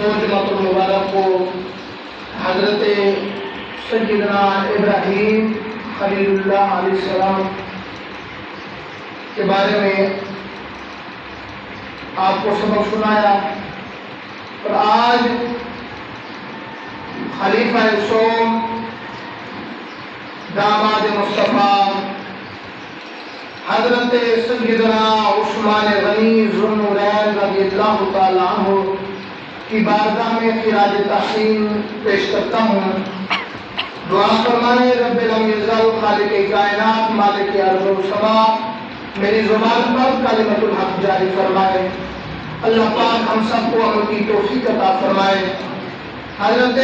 دو جمعۃ المبارک کو حضرت سیدنا ابراہیم خلیل اللہ علیہ السلام کے بارے میں آپ کو سبق سنایا، اور آج خلیفہ سوم داماد مصطفیٰ حضرت سیدنا عثمان غنی ذو النورین رضی اللہ تعالی عنہ کی بارگاہ میں خراج تحسین پیش کرتا ہوں۔ دعا فرمائے رب لم یزل خالق کائنات مالک ارض و سما، میری زبان پر کلمۃ الحق جاری فرمائے۔ اللہ پاک ہم سب کو عمل کی توفیق عطا فرمائے۔ حضرت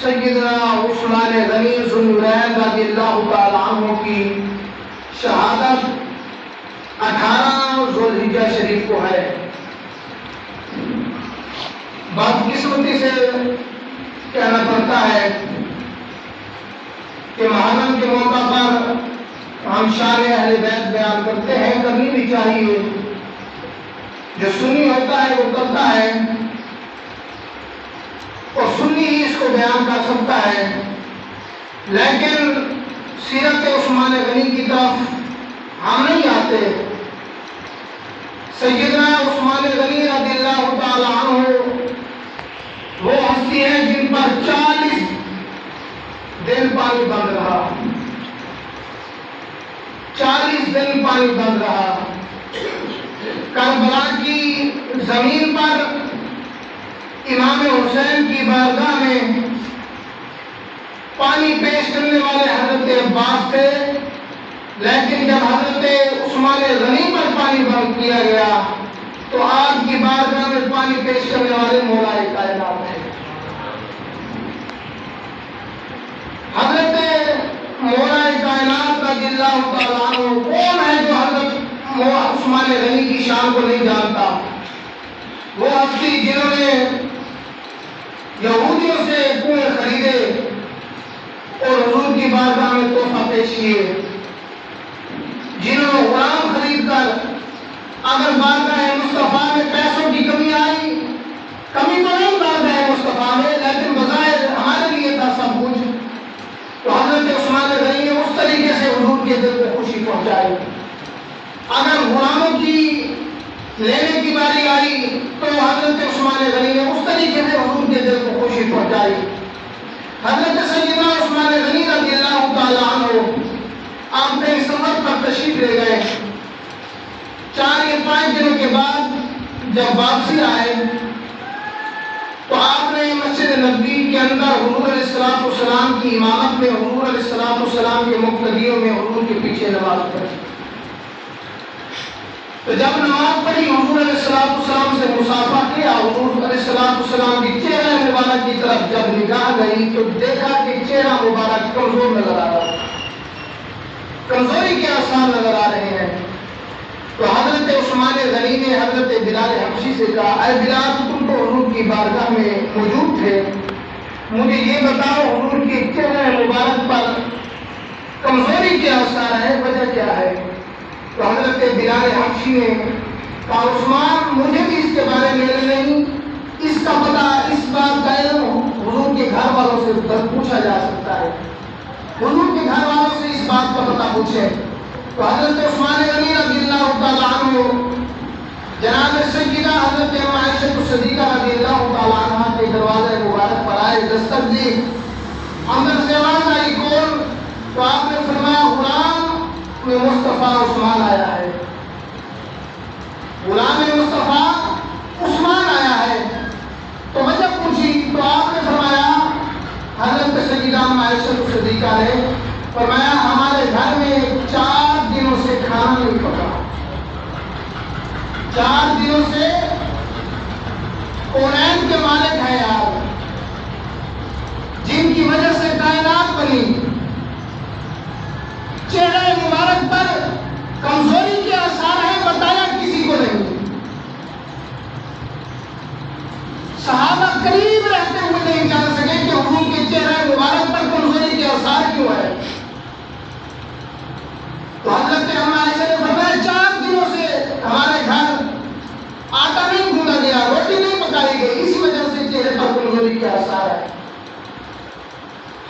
سیدنا عثمان غنی ذو النورین رضی اللہ تعالی عنہ کی شہادت 18 ذوالحجہ شریف کو ہے۔ بدقسمتی سے کہنا پڑتا ہے کہ محرم کے موقع پر ہم شان اہل بیت بیان کرتے ہیں، کرنی بھی چاہیے۔ جو سنی ہوتا ہے وہ کرتا ہے، اور سنی ہی اس کو بیان کر سکتا ہے، لیکن سیرت عثمان غنی کی طرف ہم نہیں آتے۔ سیدنا عثمان غنی رضی اللہ تعالی عنہ وہ ہستی ہیں جن پر 40 دن پانی بند رہا، 40 دن پانی بند رہا۔ کربلا کی زمین پر امام حسین کی بارگاہ میں پانی پیش کرنے والے حضرت عباس تھے، لیکن جب حضرت عثمان غنی پر پانی بند کیا گیا تو آپ کی بارگاہ میں پانی پیش کرنے والے مولا کائنات ہیں۔ حضرت مولا کائنات رضی اللہ تعالیٰ عنہ کون ہے جو حضرت عثمان غنی کی شان کو نہیں جانتا؟ وہ ہستی جنہوں نے یہودیوں سے کنویں خریدے اور حضور کی بارگاہ میں تحفہ پیش کیے، جنہوں نے غلام خرید کر اگر بارگاہ مصطفیٰ میں پیسوں کی کمی آئی، کمی تو نہیں بارگاہ مصطفیٰ میں، لیکن بظاہر ہمارے لیے تھا سب کچھ، تو حضرت عثمان غنی نے اس طریقے سے حضور کے دل کو خوشی پہنچائی۔ اگر غلاموں کی لینے کی باری آئی تو حضرت عثمان غنی نے اس طریقے سے حضور کے دل کو خوشی پہنچائی۔ حضرت سیدنا عثمان غنی رضی اللہ تعالی عنہ آپ نے اس سفر پر تشریف لے گئے۔ 4 یا 5 دنوں کے بعد جب واپسی آئے تو آپ نے مسجد نبوی کے اندر حضور علیہ الصلوۃ والسلام کی امامت میں حضور علیہ الصلوۃ والسلام کے مقتدیوں میں حضور کے پیچھے نماز پڑھی۔ تو جب نماز پڑھی حضور علیہ الصلوۃ والسلام سے مصافحہ کیا، حضور علیہ الصلوۃ والسلام کی چہرہ مبارک کی طرف جب نگاہ گئی تو دیکھا کہ چہرہ مبارک کمزور نظر آ رہا ہے، کمزوری کے آثار نظر آ رہے ہیں۔ تو حضرت عثمان غنی نے حضرت بلال حبشی سے کہا، اے بلال تم تو حضور کی بارگاہ میں موجود تھے، مجھے یہ بتاؤ حضور کے چہرہ مبارک پر کمزوری کے آثار ہے، وجہ کیا ہے؟ تو حضرت بلال حبشی نے کہا، عثمان مجھے بھی اس کے بارے میں علم نہیں، اس کا پتہ، اس بات کا علم حضور کے گھر والوں سے پوچھا جا سکتا ہے، حضور کے گھر والوں سے اس بات کا پتہ پوچھے۔ تو حضرت عثمان غنی رضی اللہ تعالیٰ عنہ جناب سیدہ حضرت عائشہ صدیقہ رضی اللہ تعالیٰ عنہ کے دروازے مبارک پر آئے، دستک دی، اندر سے آواز آئی کون؟ تو آپ نے فرمایا غلام مصطفیٰ عثمان آیا ہے، غلام مصطفیٰ عثمان آیا ہے۔ تو وجہ پوچھی تو آپ نے فرمایا، حضرت سیدہ عائشہ صدیقہ نے فرمایا ہمارے گھر میں 4 دنوں سے کھانا نہیں پکا، 4 دنوں سے کونین کے مالک ہیں آپ، جن کی وجہ سے کائنات بنی، چہرہ مبارک پر کمزوری کے آثار ہیں، بتایا کسی کو نہیں۔ صحابہ قریب رہتے ہوئے نہیں جان سکے کہ حضور کے چہرہ مبارک پر کمزوری کے آثار کیوں ہے۔ تو حضرت عائشہ نے فرمایا 4 دنوں سے ہمارے گھر آٹا نہیں گوندھا گیا، روٹی نہیں پکائی گئی، اسی وجہ سے چہرے رہا ہے۔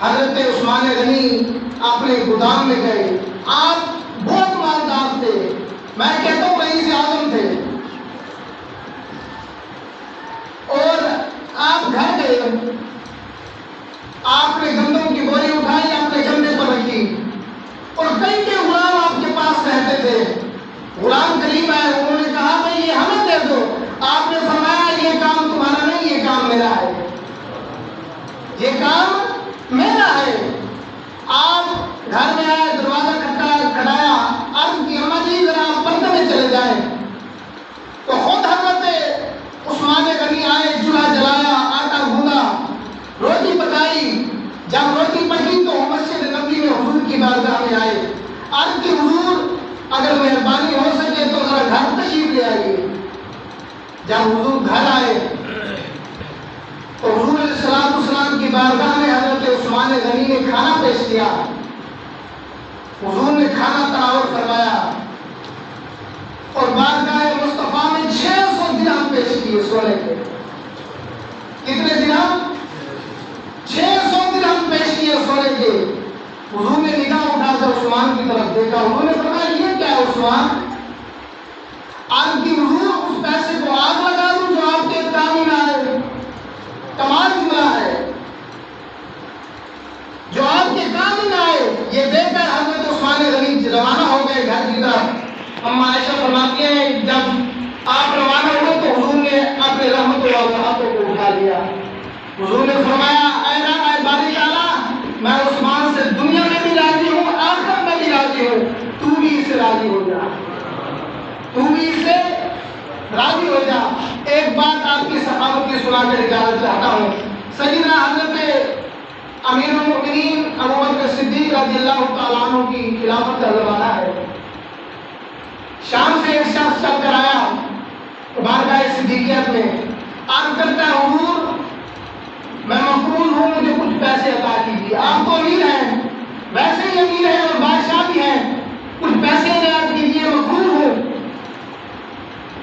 حضرت عثمان غنی اپنے گودام میں گئے، آپ بہت مالدار تھے، میں کہتا ہوں رئیس اعظم تھے، اور آپ گھر گئے، آپ نے گندم کی بوری اٹھائی، اپنے کندھے پر رکھی، اور کئی کے غلام آپ کے پاس رہتے تھے۔ غلام قریب آئے، انہوں نے کہا بھائی یہ ہمیں دے دو۔ آپ نے فرمایا یہ کام تمہارا نہیں، یہ کام میرا ہے، یہ کام میرا ہے۔ آپ گھر میں آئے، دروازہ کھٹایا، عرض کی اماں جی ذرا آپ پردے میں چلے جائیں، تو خود حضرت عثمان غنی آئے، چولہا جلایا، آٹا گوندا، روٹی پکائی۔ جب روٹی پکی تو مسجد نبوی میں حضور کی بارگاہ میں آئے، عرض کی حضور اگر مہربانی ہو سکے تو ذرا گھر تشریف لے آئیے۔ جب حضور گھر آئے تو حضور علیہ السلام کی بارگاہ میں حضرت عثمان غنی نے کھانا پیش کیا۔ حضور نے کھانا تناول فرمایا اور بارگاہ مصطفیٰ میں 600 درہم پیش کیے سونے کے۔ کتنے درہم؟ 600 درہم پیش کیے سونے کے۔ حضور نے نگاہ اٹھا کر عثمان کی طرف دیکھا، حضور نے فرمایا یہ کیا ہے عثمان؟ عرض کی حضور اس پیسے کو آگ لگا دوں جو آپ کے کام ہی نہ آئے؟ کمال جملہ ہے، جو آپ کے کام ہی نہ آئے۔ یہ دیکھ کر حضرت عثمان غنی روانہ ہو گئے گھر کی طرف۔ اما عائشہ فرماتی ہیں جب آپ روانہ ہوئے تو حضور نے اپنے رحمت و ہاتھوں کو اٹھا لیا۔ حضور نے فرمایا اے باری تعالیٰ، میں عثمان سے دنیا میں بھی راضی ہوں، آخرت میں بھی راضی ہوں، تو بھی اس سے راضی ہو جا، تو بھی اس سے راضی ہو جا۔ ایک بات آپ کی سخاوت کی سنا کر اجازت چاہتا ہوں۔ سیدنا حضرت امیر المؤمنین ابو بکر صدیق رضی اللہ تعالیٰ عنہ کی خلافت کا زمانہ ہے۔ شام سے ایک شخص چل کر آیا بارگاہ صدیقیت میں، عرض کرتا ہے حضور میں مقبول ہوں، مجھے کچھ پیسے عطا کیجیے۔ آپ تو امیر ہیں، ویسے ہی امیر ہیں اور بادشاہ بھی ہیں، کچھ پیسے عنایت کیجیے، مقبول ہوں۔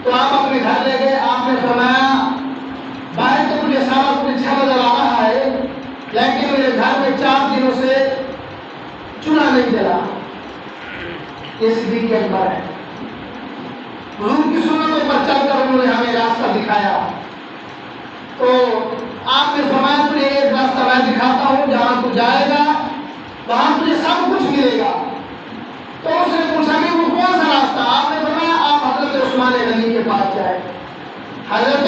تو آپ اپنے گھر لے گئے، آپ نے فرمایا باہر تو مجھے سارا کچھ اچھا نظر آ رہا ہے، لیکن میرے گھر میں 4 دنوں سے چولہا نہیں جلا۔ یہ صدیق اکبر ہے، حضور کی سنتوں پر چل کر انہوں نے ہمیں راستہ دکھایا۔ تو آپ نے فرمایا تجھے ایک راستہ میں دکھاتا ہوں، جہاں تو جائے گا وہاں تجھے سب کچھ ملے گا۔ تو اس نے پوچھا کہ وہ کون سا راستہ؟ آپ نے فرمایا آپ حضرت عثمان غنی کے پاس جائیں، حضرت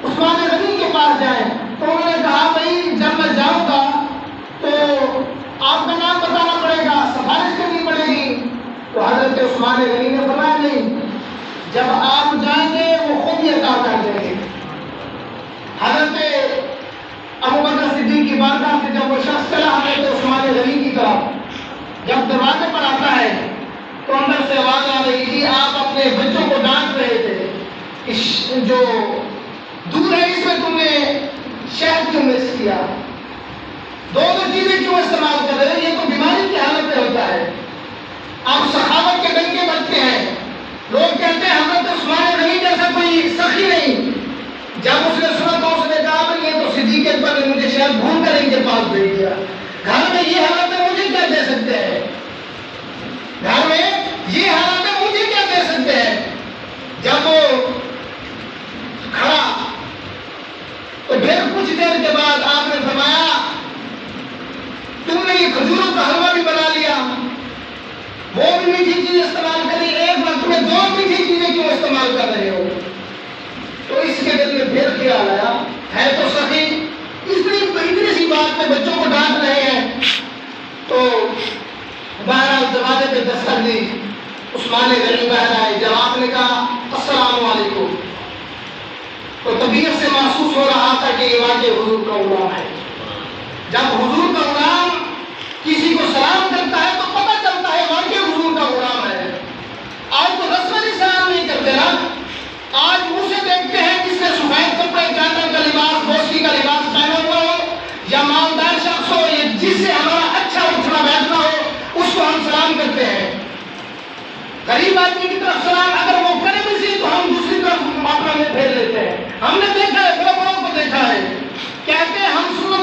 عثمان غنی کے پاس جائیں۔ تو انہوں نے کہا بھائی جب میں جاؤں گا تو آپ کا نام بتانا پڑے گا، سفارش کرنی پڑے گی۔ تو حضرت عثمان غنی نے فرمایا نہیں، جب آپ جائیں گے وہ خود ہی عطا کر دیں گے۔ حضرت ابو بکر صدیق کی بارگاہ سے جب وہ شخص چلا حضرت عثمان غنی کی طرف، جب دروازے پر آتا ہے تو اندر سے آواز آ رہی تھی آپ اپنے بچوں کو ڈانٹ رہے تھے، جو دودھ ہے اس میں تم نے شہد کیوں مکس کیا، دو چیزیں کیوں استعمال کر رہے ہو، یہ تو بیماری کی حالت میں ہوتا ہے۔ آپ سخاوت کے ڈنکے بجتے ہیں، لوگ کہتے ہیں حضرت عثمان غنی جیسا کوئی سخی نہیں۔ جب اس نے سنا تو اس نے کہا بھائی یہ تو صدیق اکبر نے مجھے شاید بھول کر ان کے پاس بھیج دیا، گھر میں یہ حالت ہے مجھے کیا دے سکتے ہیں، گھر میں یہ حالت ہے مجھے کیا دے سکتے ہیں۔ جب وہ کھڑا تو پھر کچھ دیر کے بعد آپ نے فرمایا تم نے یہ کھجوروں کا حلوہ بھی بنا لیا، وہ بھی میٹھی چیزیں استعمال کری، ایک وقت میں 2 میٹھی چیزیں کیوں استعمال کر رہے ہو؟ تو اس کے دل میں پھر خیال آیا ہے تو سخی اتنی سی بات میں بچوں کو ڈانٹ رہے ہیں۔ تو بہرحال دروازے پہ دستک دی، عثمان غنی باہر آئے، جب آپ نے کہا السلام علیکم تو طبیعت سے محسوس ہو رہا تھا کہ یہ واقعی حضور کا غلام ہے۔ جب حضور کا غلام کسی کو سلام کرتا ہے تو پتہ چلتا ہے واقعی حضور کا غلام ہے۔ آج تو رسمیں سلام نہیں کرتے نا، آج اسے دیکھتے ہیں جس نے سفید کپڑے چادر کا لباس گوشتی کا لباس پہنا ہوا ہو یا مالدار شخص ہو یا جس سے ہمارا اچھا اٹھنا بیٹھنا ہو اس کو ہم سلام کرتے ہیں۔ غریب آدمی کی طرف سلام اگر وہ کرے بھی سی تو ہم دوسری طرف اپنا منہ پھیر لیتے ہیں۔ ہم نے دیکھا ہے، بڑوں کو دیکھا ہے، کہتے ہیں ہم سنت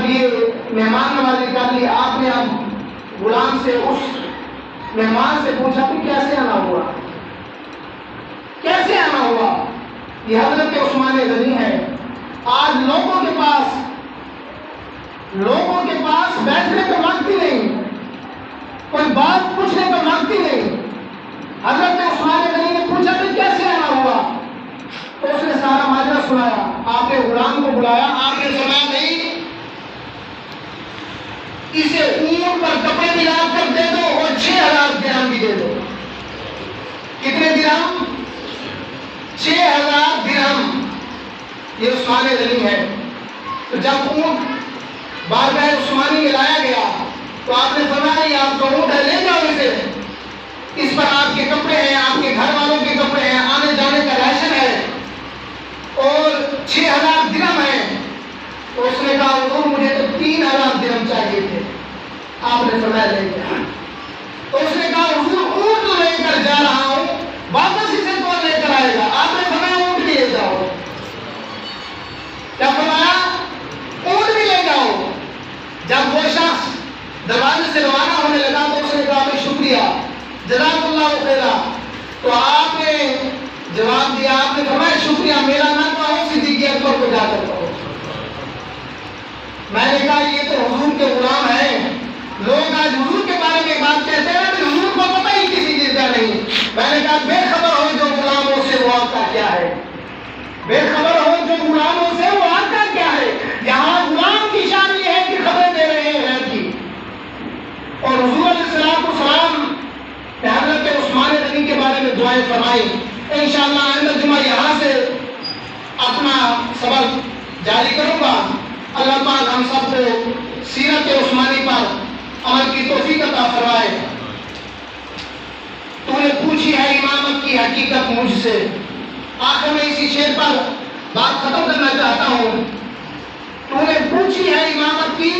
جب یہ مہمان نوازی کر لی، آپ نے اب غلام سے، اس مہمان سے پوچھا کہ کیسے آنا ہوا، کیسے آنا ہوا؟ یہ حضرت عثمان غنی ہے۔ آج لوگوں کے پاس بیٹھنے کا وقت ہی نہیں، کوئی بات پوچھنے کا وقت ہی نہیں۔ حضرت عثمان غنی نے پوچھا کہ کیسے آنا ہوا، تو اس نے سارا ماجرا سنایا۔ آپ نے غلام کو بلایا، آپ نے سنا نہیں، اسے اونٹ پر کپڑے ملا کر دے دو اور 6000 درہم بھی دے دو۔ کتنے درہم؟ 6000 درہم۔ یہ عثمان غنی ہے۔ تو جب اونٹ بارگاہ عثمانی میں لایا گیا تو آپ نے فرمایا یہ آپ کا اونٹ ہے، لے جاؤ اسے، اس پر آپ کے کپڑے ہیں، آپ کے گھر والوں کے کپڑے ہیں، آنے جانے کا راشن ہے اور 6000 درہم ہے۔ تو اس نے کہا حضور مجھے تو 3000 درہم چاہیے تھے۔ آپ نے فرمایا لے جاؤ۔ تو اس نے کہا حضور اونٹ تو لے کر جا رہا ہوں، واپس اسے کون لے کر آئے گا؟ آپ نے فرمایا اونٹ بھی لے جاؤ۔ کیا فرمایا؟ اونٹ بھی لے جاؤ۔ جب وہ شخص دروازے سے روانہ ہونے لگا تو اس نے کہا میں شکریہ، جزاک اللہ خیرا۔ تو آپ نے جواب دیا، آپ نے فرمایا شکریہ میرا نہ کہو، صدیق اکبر کو جا کر کہو۔ میں نے کہا یہ تو حضور کے غلام ہیں، لوگ آج حضور کے بارے میں بات کہتے ہیں کہ حضور کو پتہ ہی کسی چیز کا نہیں۔ میں نے کہا بے خبر ہو جو غلاموں سے وہ آپ کا کیا ہے، بے خبر ہو جو غلاموں سے وہ آپ کا کیا ہے۔ یہاں غلام کی شان یہ ہے کہ خبریں دے رہے ہیں غیر کی۔ اور حضور علیہ السلام نے حضرت عثمان غنی کے بارے میں دعائیں فرمائی۔ انشاءاللہ آئندہ جمعہ یہاں سے اپنا سبق جاری کروں گا۔ اللہ پاک ہم سب کو سیرت عثمانی پر عمل کی توفیق عطا فرمائے۔ تو نے پوچھی ہے امامت کی حقیقت مجھ سے۔ آخر میں اسی شعر پر بات ختم کرنا چاہتا ہوں۔ تو نے پوچھی ہے امامت کی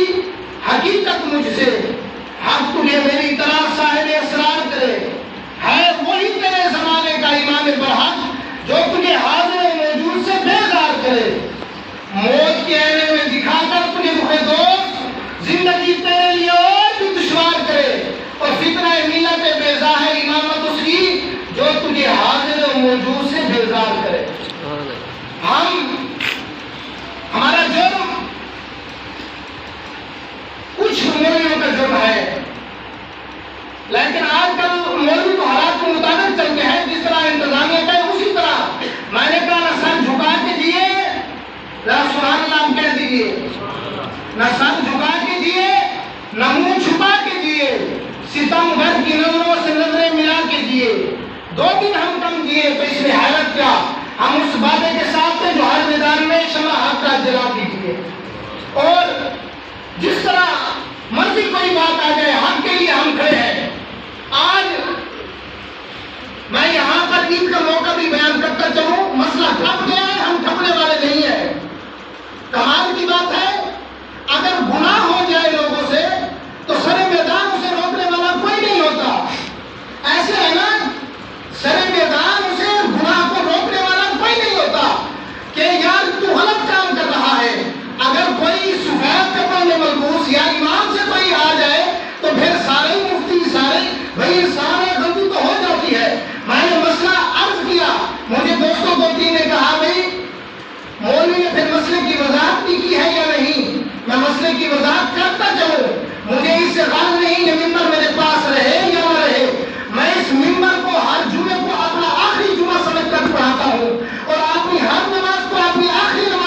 حقیقت مجھ سے، حق تجھے میری طرح صاحب اسرار کرے، ہے وہی تیرے زمانے کا امام برحق جو تجھے حاضر موجود سے بیزار کرے، موت کے آئینے میں دکھا کر تجھے رخ دوست زندگی تیرے لیے اور بھی دشوار کرے، اور فتنہ ملت بیزا ہے امامت اس کی جو تجھے حاضر موجود سے بیزار کرے۔ ہمارا جرم کچھ مولویوں کا جرم ہے، لیکن آج کل مولوی تو حالات کے مطابق چلتے ہیں، جس طرح انتظامیہ کا اسی طرح۔ میں نے کہا نہ سر جھکا کے دیے، نہ سبحان اللہ کہہ دیجیے، نہ سر جھکا کے دیے، نہ منہ چھپا کے دیے، ستم گھر کی نظروں سے نظریں ملا کے دیے۔ 2 دن ہم کم دیے تو اس میں حیرت کیا، ہم اس وعدے کے ساتھ تھے جو ہر میدان میں شمع حق کا جلا دیجیے۔ اور جس طرح مرضی کوئی بات آ جائے حق کے لیے ہم کھڑے ہیں۔ آج میں یہاں پر عید کا موقع بھی بیان کرتا چلوں، مسئلہ ٹھپ گیا ہے، ہم ٹھپنے والے نہیں ہیں۔ کمال کی بات ہے اگر گناہ ہو جائے لوگوں سے تو سر میدان اسے روکنے والا کوئی نہیں ہوتا۔ ایسے ہے نا، سر میدان اسے گناہ کو روکنے والا کوئی نہیں ہوتا کہ یار تو غلط کام کر رہا ہے۔ اگر کوئی سفید کپڑوں میں ملبوس یا امام سے کوئی آ جائے تو پھر سارے مفتی سارے بھائی سارے غلطی تو ہو جاتی ہے۔ میں نے مسئلہ عرض کیا، مجھے دوستوں 2-3 نے کہا بھائی مولوی نے پھر مسئلے کی وضاحت بھی کی ہے یا نہیں؟ میں مسئلے کی وضاحت کرتا چلوں، مجھے اس سے غرض نہیں کہ ممبر میرے پاس رہے یا نہ رہے، میں اس ممبر کو ہر جمعے کو اپنا آخری جمعہ سمجھ کر پڑھاتا ہوں اور اپنی ہر نماز کو اپنی آخری نماز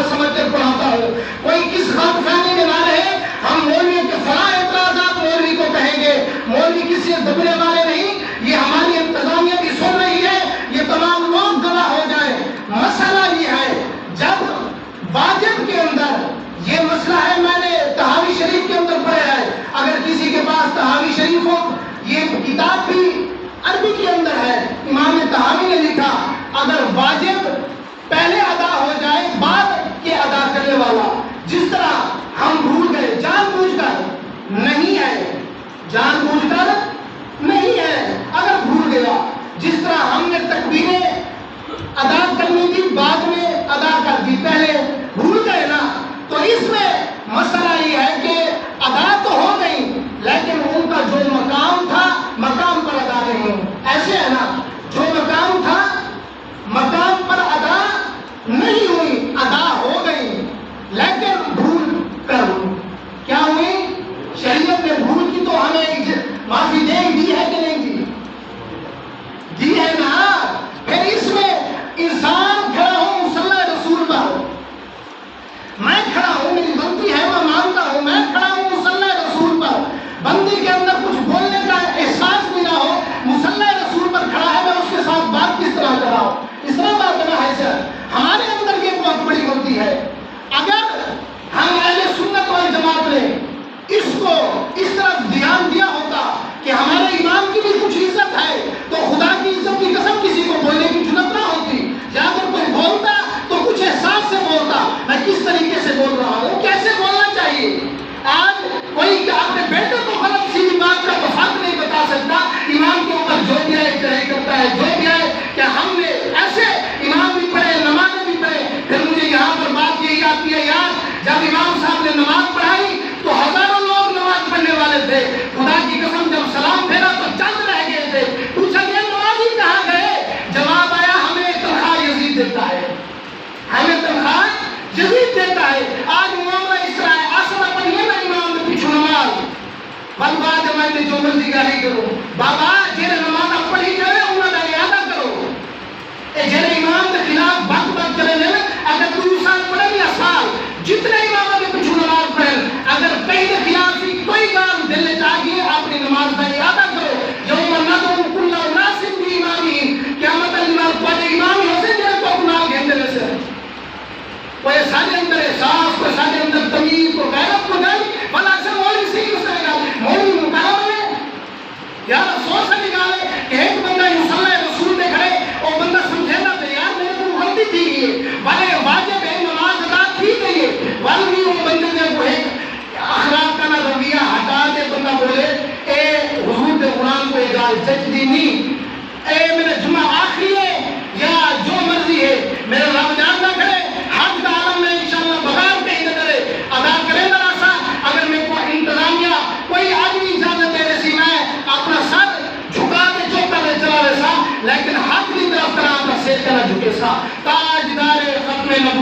سمجھ کر پڑھاتا ہوں۔ کوئی کس غلط فہمی میں نہ رہے، ہم مولویوں کے فلاں اعتراضات مولوی کو کہیں گے، مولوی کسی سے دبنے والے نہیں، یہ ہماری انتظامیہ بھی سن رہی ہے، یہ تمام لوگ گواہ ہو جائیں۔ مسئلہ یہ ہے جب واجب کے اندر یہ مسئلہ ہے، میں نے تحاوی شریف کے اندر پڑھا ہے، اگر کسی کے پاس تحاوی شریف ہو، یہ کتاب بھی عربی کے اندر ہے، امام تحاوی نے لکھا اگر واجب پہلے ادا ہو جائے بعد کے ادا کرنے والا، جس طرح ہم بھول گئے جان بوجھ کر نہیں ہے، جان بوجھ کر نہیں ہے، اگر بھول گیا، جس طرح ہم نے تکبیریں ادا کرنی تھی بعد میں ادا کر دی، پہلے بھول گئے نا، تو اس میں مسئلہ یہ ہے کہ ادا تو ہو گئی لیکن ان کا جو مقام تھا مقام پر ادا نہیں ہوئی. ایسے ہے نا، جو مقام تھا مقام پر ادا نہیں ہوئی، ادا ہو گئی لیکن بھول کر ہوئی. کیا ہوئی؟ شریعت نے بھول کی تو ہمیں معافی دی ہے کہ نہیں دی ہے نا. پھر اس میں انسان کھڑا ہو مصلی رسول پر، میں کھڑا ہوں، میری غلطی ہے میں مانتا ہوں، میں کھڑا ہوں مصلی رسول پر، بندے کے اندر کچھ بولنے کا احساس بھی نہ ہو، مصلی رسول پر کھڑا ہے، میں اس کے ساتھ بات کس طرح کر رہا ہوں؟ اس طرح بات کرنا ہے سر. ہمارے اندر یہ بہت بڑی غلطی ہے. اگر ہم اہل سنت والجماعت نے اس کو اس طرح دھیان دیا ہوتا کہ ہمارے امام کی بھی کچھ عزت ہے، تو خدا کی عزت کی قسم کسی کو بولنے کی جرات نہ ہوتی. یا اگر کوئی بولتا تو کچھ احساس سے بولتا، میں کس طریقے سے بول رہا ہوں، کیسے بولنا چاہیے. آج کوئی اپنے بیٹے کو غلط سیدھی بات کا وفاق نہیں بتا سکتا، امام کے اوپر جو بھی ہے چڑھائی کرتا ہے، جو بھی ہے کہ ہم نے ایسے امام بھی پڑھے نمازیں بھی پڑھے. پھر مجھے یہاں پر بات یہی آتی ہے یار، جب امام صاحب نے نماز پڑھائی تو ہزاروں لوگ نماز پڑھنے والے تھے، خدا کی قسم جب سلام پھیرا تو چند رہ گئے تھے. پوچھا گیا نمازی کہاں گئے؟ جواب آیا ہمیں تنخواہ یزید دیتا ہے، ہمیں تنخواہ یزید دیتا ہے. آج معاملہ اس طرح ہے، اصل اپن یہ نہ امام نے پیچھو نماز بل بعد میں نے جو مرضی گالی کرو بابا جیرے نماز پڑھی کرے انہوں نے ادا کرو. جیرے امام کے خلاف بات کرے لے اگر 2 سال پڑھے یا سال جتنے امام کے پیچھو نماز پڑھے، اگر کئی کے خلاف کوئی کام دل لے چاہیے اپنی نماز کا ادا کرو. یوم ندعو کل اناس بامامہم، قیامت الامام پڑھے امام ہو سے جیرے کو گناہ گھندے لے سے کوئی سارے اندر احساس، کوئی سارے اندر تمیز، کوئی غیرت کو گئی بھلا اکثر مولوی صحیح اس طرح گا مولوی مقام ہے یار افسوس سے نکالے کہ ایک بندہ مصلی رسول میں کھڑے اور بندہ سمجھے نا تو یار میرے کو غلطی تھی یہ بھلے واجب ہے نماز ادا کی گئی ہے، بلکہ وہ بندے نے وہ ایک اخلاق کا نہ رویہ ہٹا کے بندہ بولے اے حضور کے قرآن کو اجازت سجدی نہیں، اے میرے جمعہ آخری ہے یا جو مرضی ہے میرے رب جان نہ کھڑے حق کا عالم میں انشاءاللہ بغیر کہیں نہ کرے ادا کرے ذرا سا. اگر میں کو انتظامیہ کوئی آدمی اجازت دے رہی میں اپنا سر جھکا کے جو کرے چلا رہے سا، لیکن حق کی طرف طرح کا سیر کرنا جھکے سا. تاجدار ختم نبوت